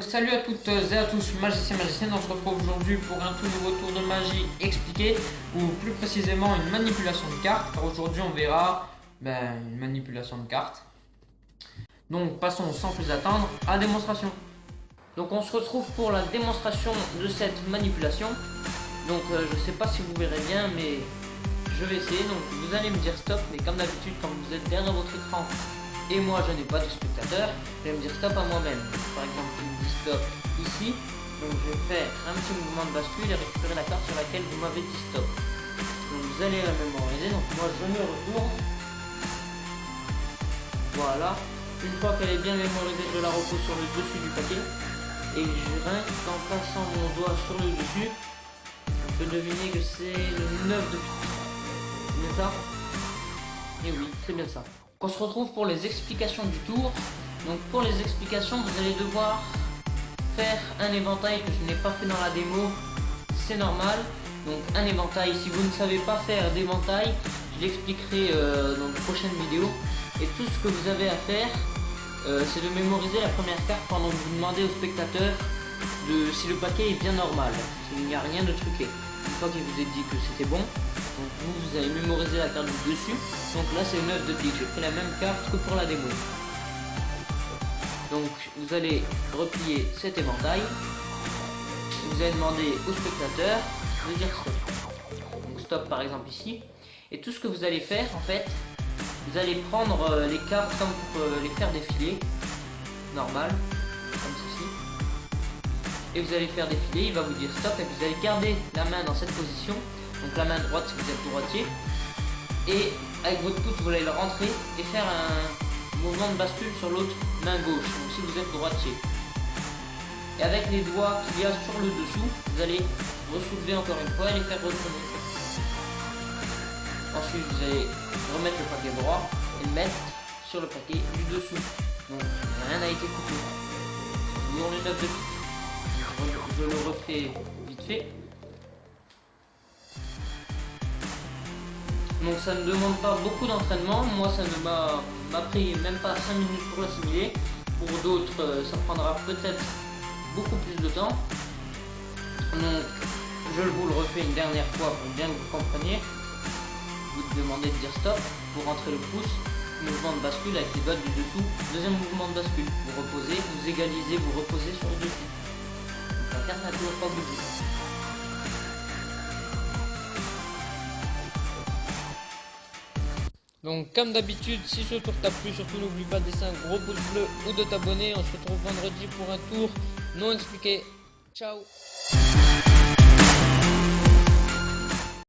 Salut à toutes et à tous, magicienne, on se retrouve aujourd'hui pour un tout nouveau tour de magie expliqué, ou plus précisément une manipulation de cartes, car aujourd'hui on verra une manipulation de cartes. Donc passons sans plus attendre à la démonstration. Donc on se retrouve pour la démonstration de cette manipulation. Donc je sais pas si vous verrez bien, mais je vais essayer. Donc vous allez me dire stop, mais comme d'habitude quand vous êtes derrière votre écran et moi je n'ai pas de spectateur, je vais me dire stop à moi-même. Par exemple, il me dit stop ici, donc je vais faire un petit mouvement de bascule et récupérer la carte sur laquelle vous m'avez dit stop. Donc vous allez la mémoriser, donc moi je me retourne. Voilà, une fois qu'elle est bien mémorisée, je la repose sur le dessus du paquet. Et rien qu'en passant mon doigt sur le dessus, on peut deviner que c'est le 9 de pique. C'est bien ça? Et oui, c'est bien ça. On se retrouve pour les explications du tour. Donc pour les explications, vous allez devoir faire un éventail que je n'ai pas fait dans la démo. C'est normal. Donc un éventail, si vous ne savez pas faire d'éventail, je l'expliquerai dans de prochaines vidéos. Et tout ce que vous avez à faire, c'est de mémoriser la première carte pendant que vous demandez au spectateur si le paquet est bien normal, s'il n'y a rien de truqué. Une fois qu'il vous ait dit que c'était bon, donc vous allez mémoriser la carte du dessus. Donc là c'est le 9 de pique, j'ai pris la même carte que pour la démo. Donc vous allez replier cet éventail, vous allez demander au spectateur de dire stop. Donc stop par exemple ici. Et tout ce que vous allez faire en fait, vous allez prendre les cartes comme pour les faire défiler, normal, comme ceci. Et vous allez faire défiler, il va vous dire stop et vous allez garder la main dans cette position. Donc la main droite si vous êtes droitier. Et avec votre pouce vous allez le rentrer et faire un mouvement de bascule sur l'autre main gauche, donc si vous êtes droitier. Et avec les doigts qu'il y a sur le dessous, vous allez ressoulever encore une fois et les faire retourner. Ensuite vous allez remettre le paquet droit et le mettre sur le paquet du dessous. Donc rien n'a été coupé. Toujours le 9 de pique. Je le refais vite fait. Donc ça ne demande pas beaucoup d'entraînement. Moi ça ne m'a pris même pas 5 minutes pour l'assimiler. Pour d'autres ça prendra peut-être beaucoup plus de temps. Donc je vous le refais une dernière fois pour bien que vous compreniez. Vous demandez de dire stop, vous rentrez le pouce, mouvement de bascule avec les doigts du dessous, deuxième mouvement de bascule, vous reposez, vous égalisez, vous reposez sur le dessus. Donc la carte n'a toujours pas bougé. Donc comme d'habitude, si ce tour t'a plu, surtout n'oublie pas de laisser un gros pouce bleu ou de t'abonner. On se retrouve vendredi pour un tour non expliqué. Ciao.